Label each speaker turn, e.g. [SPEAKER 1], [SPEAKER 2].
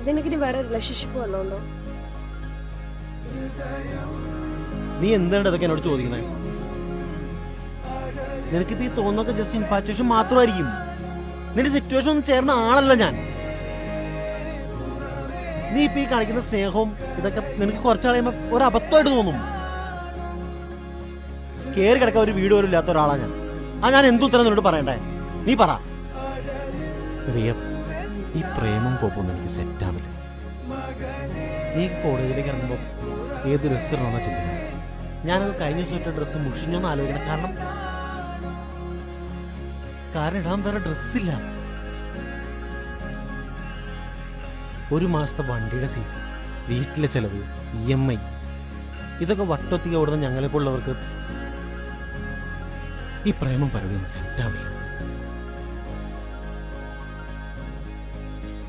[SPEAKER 1] നിനക്കിനി വേറെ റിലേഷൻഷിപ്പ് വല്ലതും ഉണ്ടോ?
[SPEAKER 2] നീ എന്താണ് ഇതൊക്കെ എന്നോട് ചോദിക്കുന്നത്? നിനക്കിപ്പോ ഈ തോന്നുന്നൊക്കെ ജസ്റ്റ് ഇൻഫാച്വേഷൻ മാത്രമായിരിക്കും. നിന്റെ സിറ്റുവേഷൻ ഒന്നും ചേർന്ന ആളല്ല ഞാൻ. നീ ഇപ്പൊ ഈ കാണിക്കുന്ന സ്നേഹവും ഇതൊക്കെ നിനക്ക് കുറച്ചാളയുമ്പോ ഒരു അബദ്ധമായിട്ട് തോന്നും. കേറി കിടക്കാൻ ഒരു വീട് പോലും ഇല്ലാത്ത ഒരാളാ ഞാൻ. ഞാൻ എന്തുത്തരം നിന്നോട് പറയണ്ടേ? നീ പറ. പ്രിയ, ഈ പ്രേമം കോപ്പൊന്നും എനിക്ക് സെറ്റാവില്ല. നീ കോളേജിലേക്ക് ഇറങ്ങുമ്പോൾ ഏത് ഡ്രസ്സ് ഇടണമെന്നാ ചിന്തിക്കണം. ഞാനത് കഴിഞ്ഞ ദിവസം ഇട്ട ഡ്രസ്സ് മുഷിഞ്ഞൊന്ന് ആലോചിക്കണം. കാരണം ഇടാൻ വേറെ ഡ്രസ്സില്ല. ഒരു മാസത്തെ വണ്ടിയുടെ സീസൺ, വീട്ടിലെ ചെലവ്, EMI, ഇതൊക്കെ വട്ടൊത്തിക്ക് ഓടുന്ന ഞങ്ങളെപ്പോലുള്ളവർക്ക് ഈ പ്രേമം പരിപാടി ഒന്നും സെറ്റാവില്ല.